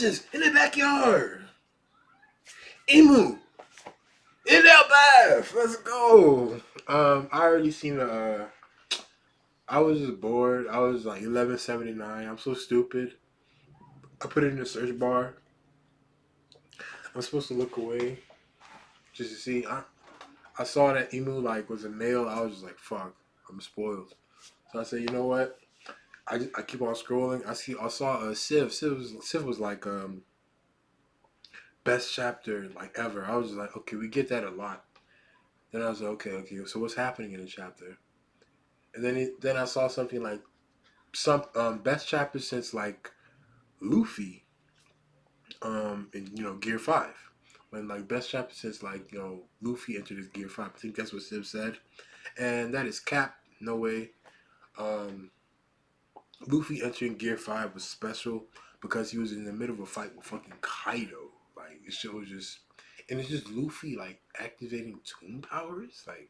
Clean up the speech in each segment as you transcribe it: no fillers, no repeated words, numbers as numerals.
Suspicious in the backyard. Emu in our bath. Let's go. I already seen the. I was just bored. I was like 1179. I'm so stupid. I put it in the search bar. I'm supposed to look away just to see. I saw that emu like was a male. I was just like, fuck, I'm spoiled. So I said, you know what? I keep on scrolling. I saw a Civ. Civ was like best chapter like ever. I was just like, okay, we get that a lot. Then I was like, okay. So what's happening in the chapter? And then I saw something like some best chapter since like Luffy in Gear 5. When like best chapter since like Luffy entered his Gear 5. I think that's what Civ said, and that is cap. No way. Um, Luffy entering Gear 5 was special because he was in the middle of a fight with fucking Kaido. Like this shit was just, and it's just Luffy like activating Toon powers. Like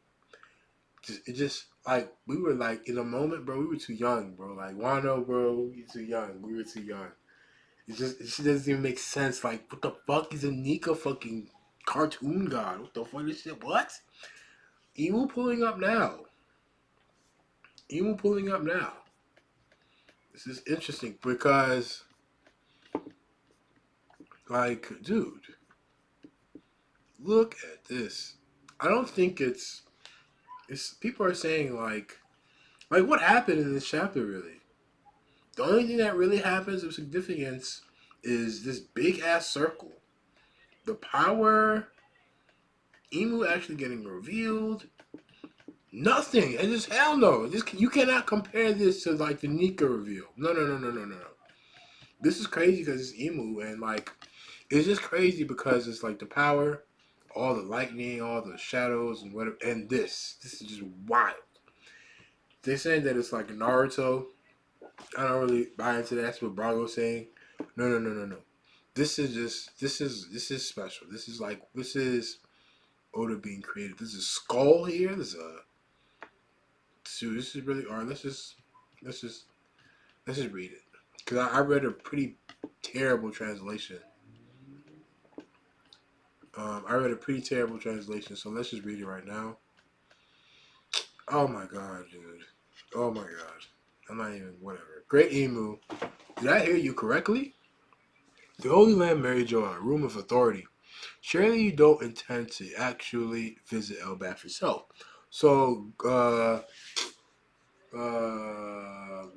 it just like we were like in a moment, bro. We were too young, bro. Like Wano, bro, we too young. We were too young. It just doesn't even make sense. Like what the fuck is a Nika fucking cartoon god? What the fuck is shit? What? Emu pulling up now. Emu pulling up now. This is interesting because, like, dude, look at this. I don't think it's people are saying like what happened in this chapter really? The only thing that really happens of significance is this big ass circle. The power, Emu actually getting revealed. Nothing. And just hell no. You cannot compare this to like the Nika reveal. No. This is crazy because it's Emu and like it's just crazy because it's like the power, all the lightning, all the shadows and whatever, and this is just wild. They're saying that it's like Naruto. I don't really buy into that. That's what Brago's saying. No. This is special. This is Oda being creative. This is Skull here. This is really art. Let's just let's just read it because I read a pretty terrible translation. I read a pretty terrible translation, so let's just read it right now. Oh my god, dude. Oh my god. I'm not even whatever. Great Emu. Did I hear you correctly? The Holy Land married you on a room of authority. Surely you don't intend to actually visit Elbaf yourself. So,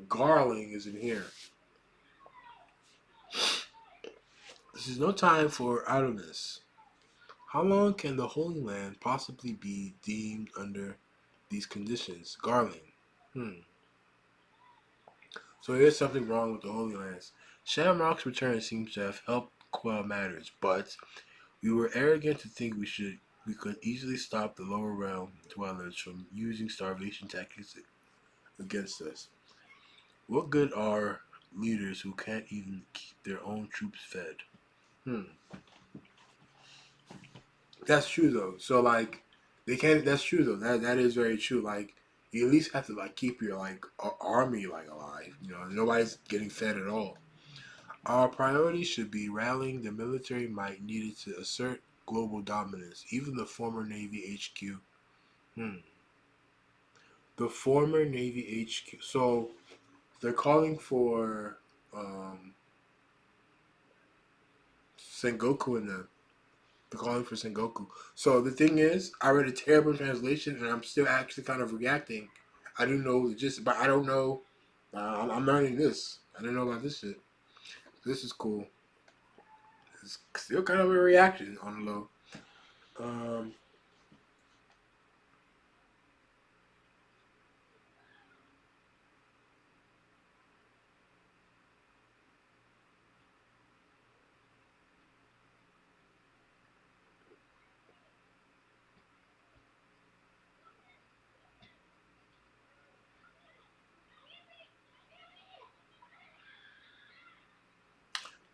Garling is in here. This is no time for idleness. How long can the Holy Land possibly be deemed under these conditions? Garling. So here's something wrong with the Holy Lands. Shamrock's return seems to have helped quell matters, but we were arrogant to think we could easily stop the lower realm dwellers from using starvation tactics against us. What good are leaders who can't even keep their own troops fed? Hmm. That's true though. So like they can't. That's true though. That is very true. Like you at least have to like keep your like army like alive. Nobody's getting fed at all. Our priority should be rallying the military might needed to assert global dominance. Even the former Navy HQ. Hmm. The former Navy HQ. So they're calling for Sengoku and them. They're calling for Sengoku. So the thing is, I read a terrible translation, and I'm still actually kind of reacting. I do know the gist, but I don't know. I'm learning this. I don't know about this shit. This is cool. It's still kind of a reaction on the low. Um,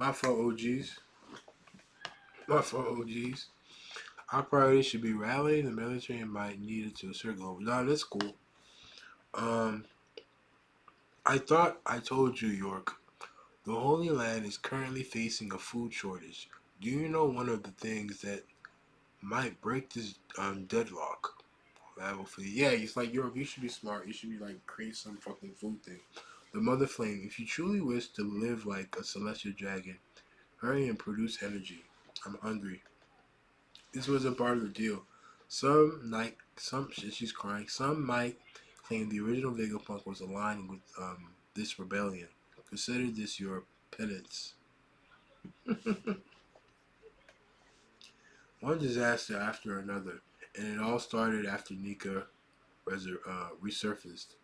my fault, OGs. My fault, OGs. Our priority should be rallying the military might needed to assert global. No, that's cool. Um, I thought I told you, York. The Holy Land is currently facing a food shortage. Do you know one of the things that might break this deadlock? Yeah, it's like you should be smart. You should be like create some fucking food thing. The Mother Flame. If you truly wish to live like a celestial dragon, hurry and produce energy. I'm hungry. This wasn't part of the deal. She's crying. Some might claim the original Vegapunk was aligned with this rebellion. Consider this your penance. One disaster after another, and it all started after Nika resurfaced.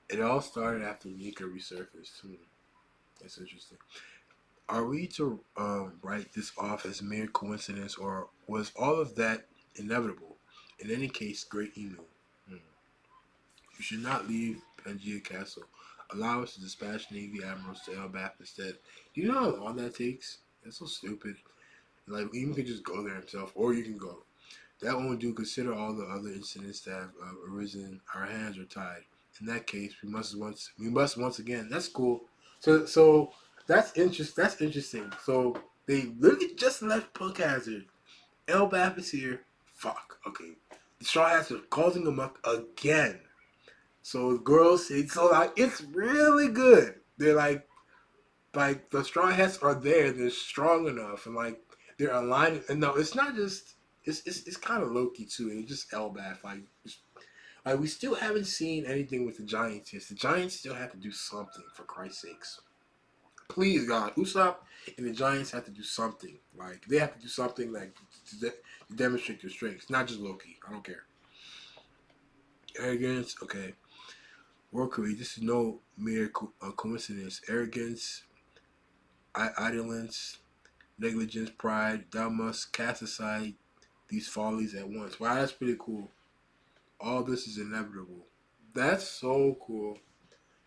It all started after Nika resurfaced. That's interesting. Are we to write this off as mere coincidence, or was all of that inevitable? In any case, Great Emu. Hmm. You should not leave Pangea Castle. Allow us to dispatch Navy admirals to Elbaf instead. Do you know how long that takes? That's so stupid. Like, Emu can just go there himself, or you can go. That won't do. Consider all the other incidents that have arisen. Our hands are tied. In that case, we must once again. That's cool. So that's interesting. So they literally just left Punk Hazard. Elbaf is here. Fuck. Okay. The Straw Hats are causing them up again. So the girls say so like it's really good. They're like the Straw Hats are there. They're strong enough and like they're aligned. And no, it's not just it's kind of low key too. It's just Elbaf. Like we still haven't seen anything with the Giants yet. The Giants still have to do something for Christ's sakes. Please God, Usopp and the Giants have to do something. Like they have to do something like to demonstrate their strengths, not just Loki. I don't care. Arrogance, okay. Workery, this is no mere coincidence. Arrogance, idolence, negligence, pride. Thou must cast aside these follies at once. Wow, that's pretty cool. All this is inevitable. That's so cool.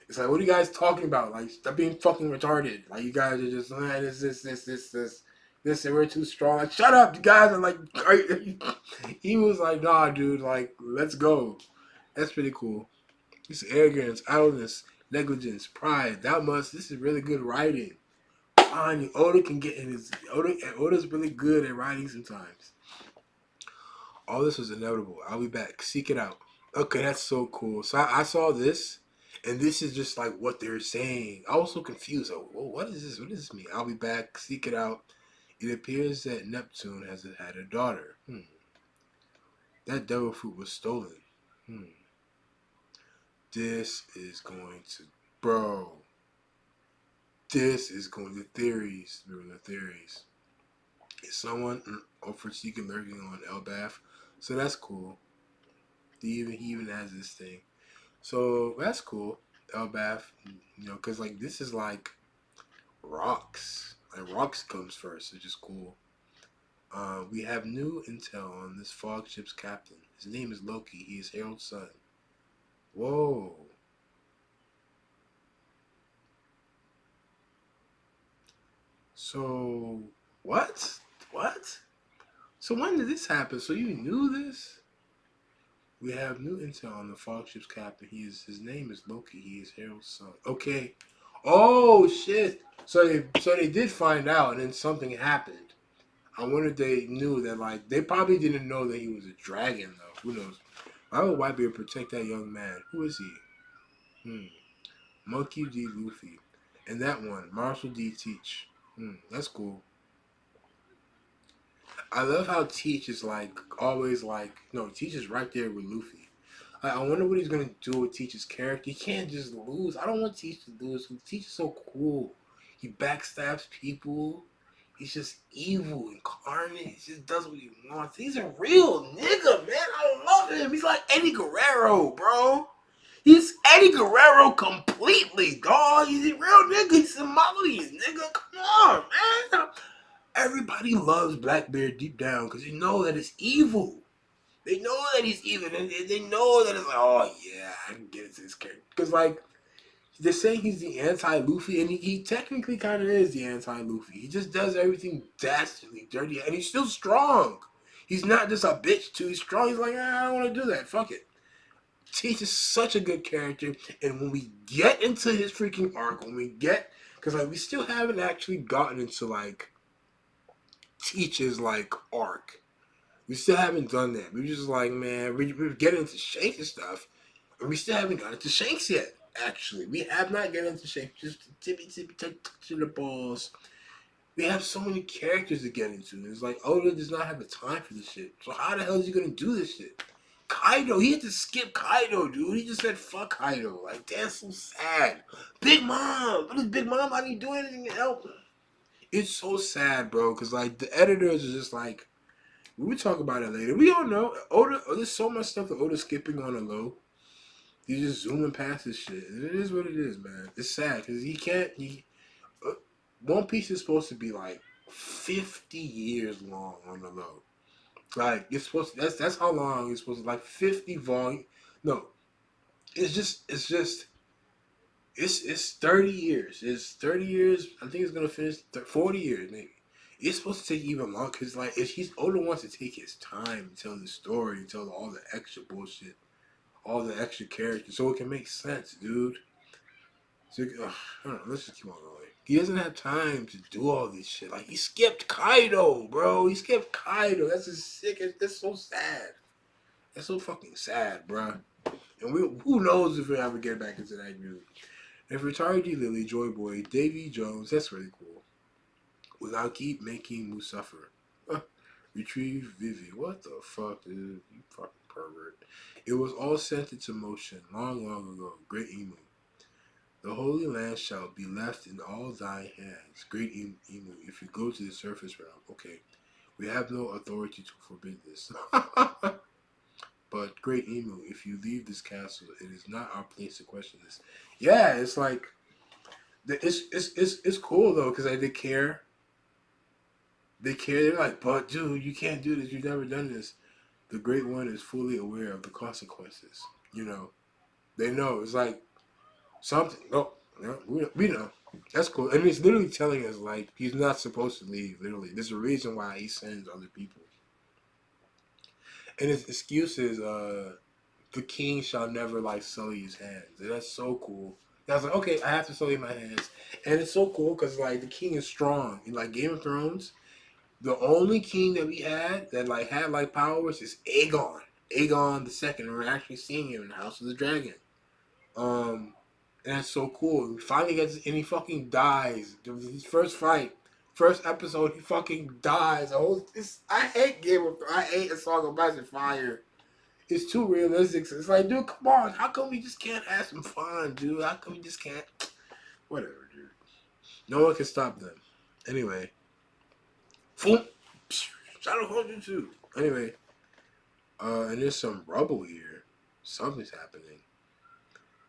It's like, what are you guys talking about? Like, stop being fucking retarded. Like, you guys are just, this, and we're too strong. Like, shut up, you guys are like, he was like, nah, dude, like, let's go. That's pretty cool. This arrogance, idleness, negligence, pride. This is really good writing. Fine, Oda can get in his, Oda's really good at writing sometimes. All this was inevitable. I'll be back. Seek it out. Okay, that's so cool. So I saw this, and this is just like what they're saying. I was so confused. Like, well, what is this? What does this mean? I'll be back. Seek it out. It appears that Neptune has had a daughter. That devil fruit was stolen. This is going to, bro. This is going to theories. Remember the theories. Is someone offered seeking lurking on Elbaf? So that's cool. He even has this thing. So that's cool. Elbaf, because like this is like rocks. Like rocks comes first, which is cool. We have new intel on this fog ship's captain. His name is Loki. He is Harold's son. Whoa. So what? What? So when did this happen? So you knew this? We have new intel on the fog ship's captain. His name is Loki. He is Harold's son. Okay. Oh shit. So they did find out, and then something happened. I wonder if they knew that. Like they probably didn't know that he was a dragon though. Who knows? Why would Whitebeard protect that young man? Who is he? Monkey D. Luffy, and that one Marshall D. Teach. That's cool. I love how Teach is like always like no Teach is right there with Luffy. I wonder what he's gonna do with Teach's character. He can't just lose. I don't want Teach to lose. Teach is so cool. He backstabs people. He's just evil incarnate. He just does what he wants. He's a real nigga, man. I love him. He's like Eddie Guerrero, bro. He's Eddie Guerrero completely, dog. He's a real nigga. He's Somalian, nigga. Come on, man. Everybody loves Blackbeard deep down because they know that it's evil. They know that he's evil. And they know that it's like, oh, yeah, I can get into this character. Because, like, they're saying he's the anti-Luffy, and he technically kind of is the anti-Luffy. He just does everything dastardly, dirty, and he's still strong. He's not just a bitch, too. He's strong. He's like, I don't want to do that. Fuck it. Teach is such a good character, and when we get into his freaking arc, because Because like we still haven't actually gotten into like Teach's like arc. We still haven't done that. We're just like, man, we're getting into Shanks and stuff, and we still haven't gotten into Shanks yet. Actually, we have not gotten into Shanks. Just tippy touching the balls. We have so many characters to get into. It's like Oda does not have the time for this shit. So how the hell is he gonna do this shit? Kaido, he had to skip Kaido, dude. He just said fuck Kaido. Like that's so sad. Big Mom, what is Big Mom? How do you do anything to help? It's so sad, bro. Cause like the editors are just like, we'll talk about it later. We all know Oda. There's so much stuff that Oda's skipping on the low. He's just zooming past this shit. It is what it is, man. It's sad because he can't. One Piece is supposed to be like 50 years long on the low. Like it's supposed to, that's how long it's supposed to, like 50 volume. No, it's 30 years. It's 30 years. I think it's gonna finish 40 years maybe. It's supposed to take even longer because like if he's Oda wants to take his time, tell the story, tell all the extra bullshit, all the extra characters, so it can make sense, dude. So I don't know. Let's just keep on going. He doesn't have time to do all this shit. Like he skipped Kaido, bro. He skipped Kaido. That's the sickest. That's so sad. That's so fucking sad, bro. And who knows if we ever get back into that group. If Retire D Lily, Joy Boy, Davy Jones, that's really cool. Without keep making Mu suffer. Retrieve Vivi. What the fuck, dude? You fucking pervert. It was all sent into motion long, long ago. Great Emu. The Holy Land shall be left in all thy hands. Great Emu, if you go to the surface realm. Okay, we have no authority to forbid this. But Great Emu, if you leave this castle, it is not our place to question this. Yeah, it's like it's cool though because like, they care. They care. They're like, but dude, you can't do this. You've never done this. The Great One is fully aware of the consequences. You know, they know. It's like something. Oh, no, we know. That's cool. And he's literally telling us like he's not supposed to leave. Literally, there's a reason why he sends other people. And his excuse is, the king shall never like sully his hands. And that's so cool. And I was like, okay, I have to sully my hands. And it's so cool because like the king is strong. In like Game of Thrones, the only king that we had that like had like powers is Aegon. Aegon the second. We're actually seeing him in the House of the Dragon. And that's so cool. He finally gets and he fucking dies. His first fight. First episode, he fucking dies. I hate Game of Thrones. I hate A Song of Ice and Fire. It's too realistic. It's like, dude, come on. How come we just can't have some fun, dude? How come we just can't? Whatever, dude. No one can stop them. Anyway. Shadow Clone too. Anyway. And there's some rubble here. Something's happening.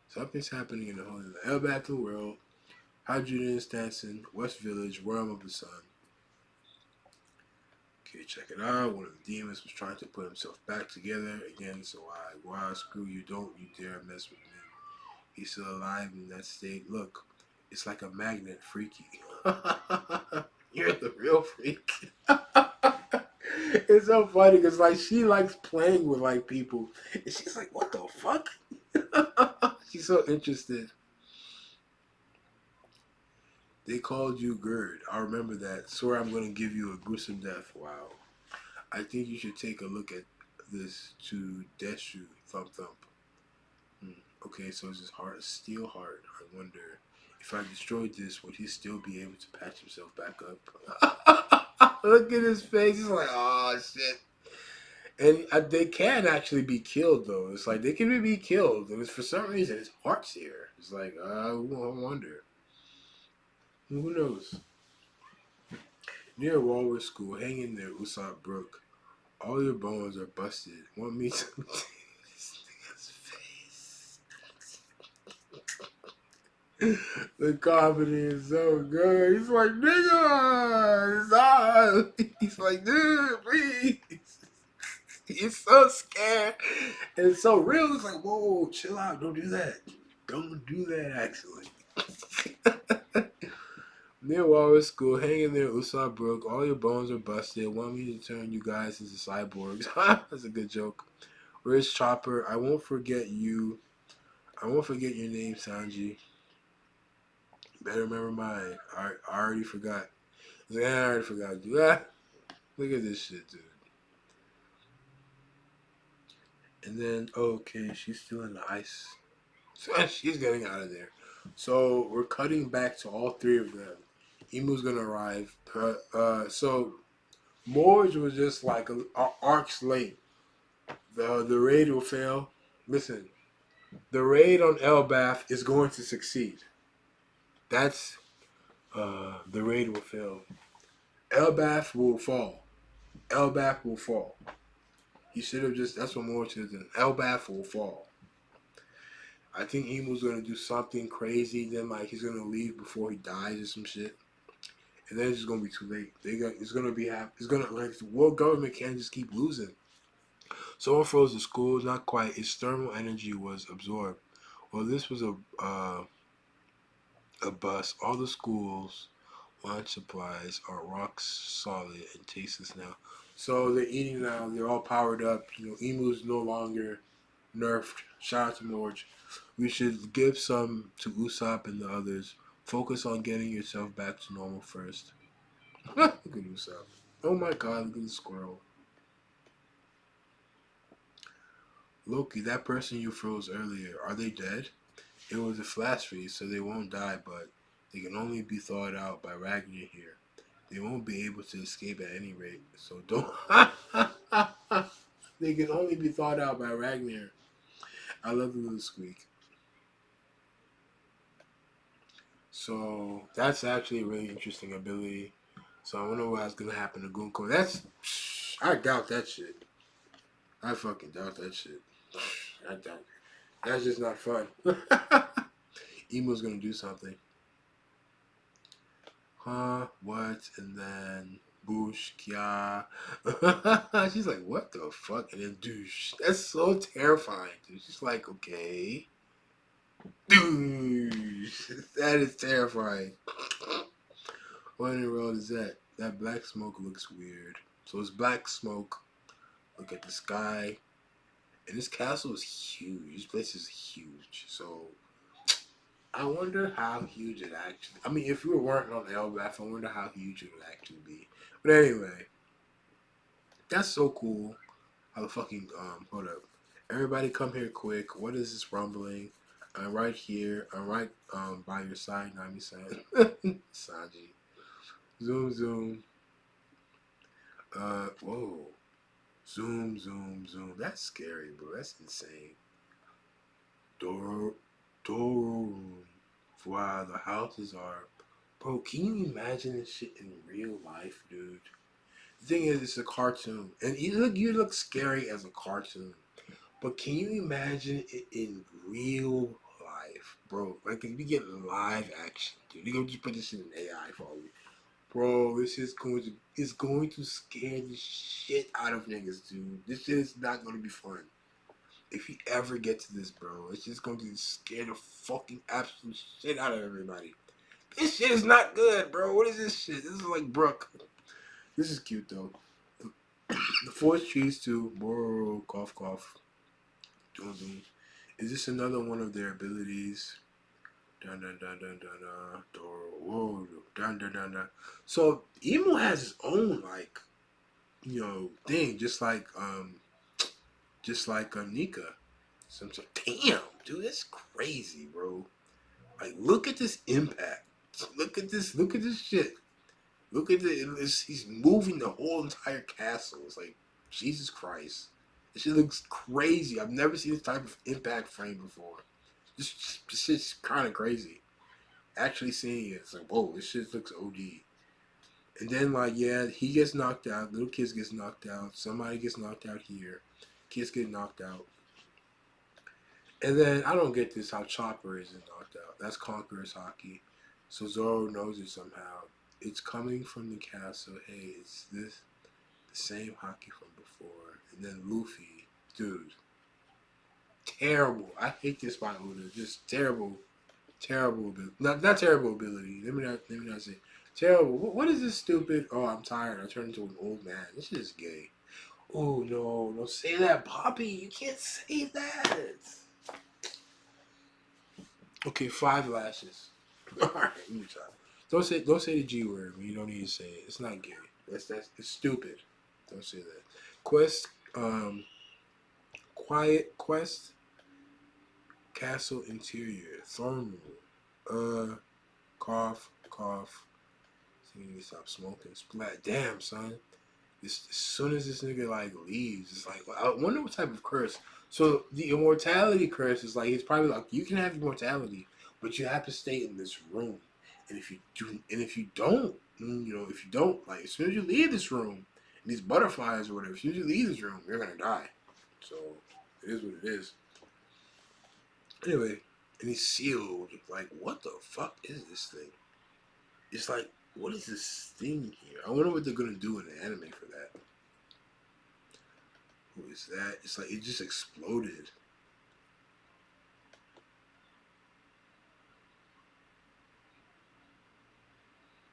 Something's happening in the whole El Battle World. Hydrogen Stanson, West Village, Realm of the Sun. Okay, check it out. One of the demons was trying to put himself back together again, so wow, screw you, don't you dare mess with me. He's still alive in that state. Look, it's like a magnet, freaky. You're the real freak. It's so funny because like she likes playing with like people, and she's like, "What the fuck?" She's so interested. They called you Gerd. I remember that. Swear I'm gonna give you a gruesome death. Wow. I think you should take a look at this to Deshu. Thump thump. Okay, so it's his heart, steel heart. I wonder if I destroyed this, would he still be able to patch himself back up? Look at his face. He's like, oh shit. And they can actually be killed though. It's like they can be killed, and it's for some reason his heart's here. It's like I wonder. Who knows? Near Walrus School, hang in there, Usopp Brook. All your bones are busted. Want me to this nigga's face? The comedy is so good. He's like, nigga, stop. He's like, dude, please. He's so scared. And it's so real. It's like, whoa, chill out. Don't do that. Don't do that, actually. Near Walrus School, hang in there, Usopp Brook. All your bones are busted. Want me to turn you guys into cyborgs? That's a good joke. Where's Chopper? I won't forget you. I won't forget your name, Sanji. Better remember mine. I already forgot. I was like, I already forgot, dude. Ah, look at this shit, dude. And then, okay, she's still in the ice. So she's getting out of there. So we're cutting back to all three of them. Emu's gonna arrive. So Morge was just like a arcs late. The raid will fail. Listen, the raid on Elbath is going to succeed. That's the raid will fail. Elbath will fall. Elbath will fall. He should have just. That's what Morge should have done. Elbath will fall. I think Emu's gonna do something crazy. Then like he's gonna leave before he dies or some shit. And then it's just gonna be too late. It's gonna be It's gonna like the world government can't just keep losing. Someone froze the schools. Not quite. Its thermal energy was absorbed. Well, this was a bust. All the schools' lunch supplies are rock solid and tasteless now. So they're eating now. They're all powered up. Emu's no longer nerfed. Shout out to Morge. We should give some to Usopp and the others. Focus on getting yourself back to normal first. Look at Usopp. Oh my god, look at the squirrel. Loki, that person you froze earlier, are they dead? It was a flash freeze, so they won't die, but they can only be thawed out by Ragnar here. They won't be able to escape at any rate, so don't. They can only be thawed out by Ragnar. I love the little squeak. So that's actually a really interesting ability. So I wonder what's gonna happen to Gunko. I doubt that shit. I fucking doubt that shit. I doubt it. That's just not fun. Emo's gonna do something. Huh? What? And then Boosh, Kya. She's like, what the fuck? And then douche. That's so terrifying, dude. She's like, okay. Douche. That is terrifying. What in the world is that? That black smoke looks weird. So it's black smoke. Look at the sky. And this castle is huge. This place is huge. So I wonder how huge it actually. I mean, if we were working on Elbath, I wonder how huge it would actually be. But anyway, that's so cool. How the fucking hold up. Everybody come here quick. What is this rumbling? I'm right here. I'm right by your side, Nami-san. Sanji. Zoom zoom. Whoa. Zoom zoom zoom. That's scary, bro. That's insane. Doro room. Wow, the houses are. Bro, can you imagine this shit in real life, dude? The thing is, it's a cartoon, and you look scary as a cartoon. But can you imagine it in real life, bro? Like if we get live action, dude, you gonna just put this shit in AI for me, bro. This is going to scare the shit out of niggas, dude. This shit is not gonna be fun. If you ever get to this, bro, it's just going to scare the fucking absolute shit out of everybody. This shit is not good, bro. What is this shit? This is like Brooke. This is cute though. The forest trees too. Bro, cough, cough. Dun, dun. Is this another one of their abilities? Dun dun dun dun dun dun. Whoa, dun dun dun dun. So Emo has his own like, thing, just like Nika. So damn, dude, that's crazy, bro. Like, look at this impact. Look at this. Look at this shit. Look at this. He's moving the whole entire castle. It's like, Jesus Christ. This shit looks crazy. I've never seen this type of impact frame before. This shit's kind of crazy. Actually seeing it, it's like, whoa, this shit looks OD. And then, like, yeah, he gets knocked out. Little kids gets knocked out. Somebody gets knocked out here. Kids get knocked out. And then I don't get this how Chopper isn't knocked out. That's Conqueror's Haki. So Zoro knows it somehow. It's coming from the castle. Hey, it's the same Haki from before. And then Luffy, dude, terrible. I hate this by Oda. Just terrible, terrible ability. Not terrible ability. Let me not say terrible. What is this stupid? Oh, I'm tired. I turned into an old man. This shit is gay. Oh no, don't say that, Poppy. You can't say that. Okay, 5 lashes. Alright, let me try. Don't say the G word when you don't need to say it. It's not gay. That's it's stupid. Don't say that. Quest Quiet Quest Castle Interior Thorn Rule. Cough. So you need to stop smoking. Splat. Damn, son. As soon as this nigga like leaves, it's like I wonder what type of curse. So the immortality curse is like it's probably like you can have immortality, but you have to stay in this room. And if you do, and if you don't, if you don't, like as soon as you leave this room, and these butterflies or whatever, as soon as you leave this room, you're gonna die. So it is what it is. Anyway, and he's sealed. Like, what the fuck is this thing? It's like, what is this thing here? I wonder what they're gonna do in the anime for that. Who is that? It's like it just exploded.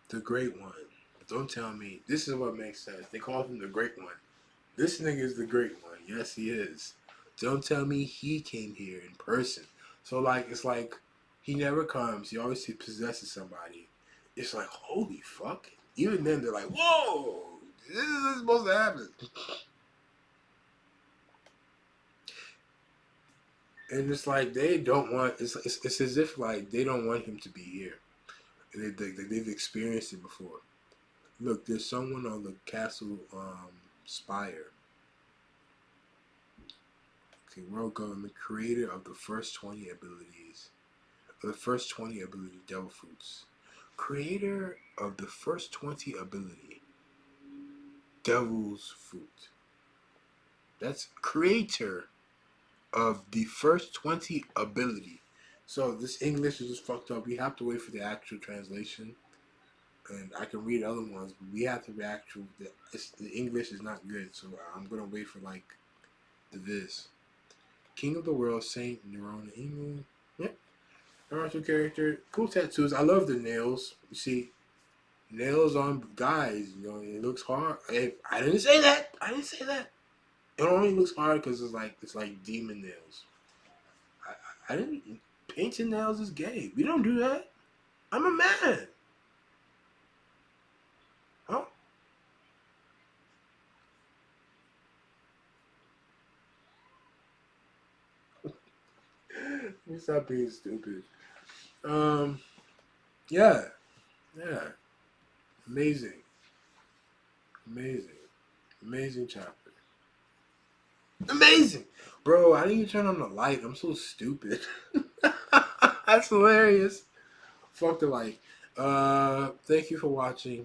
The Great One. Don't tell me. This is what makes sense. They call him the Great One. This nigga is the Great One. Yes, he is. Don't tell me he came here in person. So like, it's like he never comes. He always possesses somebody. It's like, holy fuck. Even then, they're like, whoa, this is supposed to happen. And it's like they don't want. It's as if like they don't want him to be here. And they've experienced it before. Look, there's someone on the castle spire. Okay, world government, creator of the first 20 abilities. Of the first 20 ability devil fruits. Creator of the first 20 ability devil's fruit. That's creator of the first 20 ability. So this English is just fucked up. We have to wait for the actual translation. And I can read other ones, but we have to be actual. The English is not good, so I'm gonna wait for like this. King of the World, Saint Nerona Emu. Yep. Naruto character. Cool tattoos. I love the nails. You see, nails on guys. It looks hard. Hey, I didn't say that. It only looks hard because it's like demon nails. I didn't. Painting nails is gay. We don't do that. I'm a man. Huh? You stop being stupid. Yeah. Amazing. Amazing chapter. Amazing, bro. I didn't even turn on the light. I'm so stupid. That's hilarious. Fuck the light. Thank you for watching.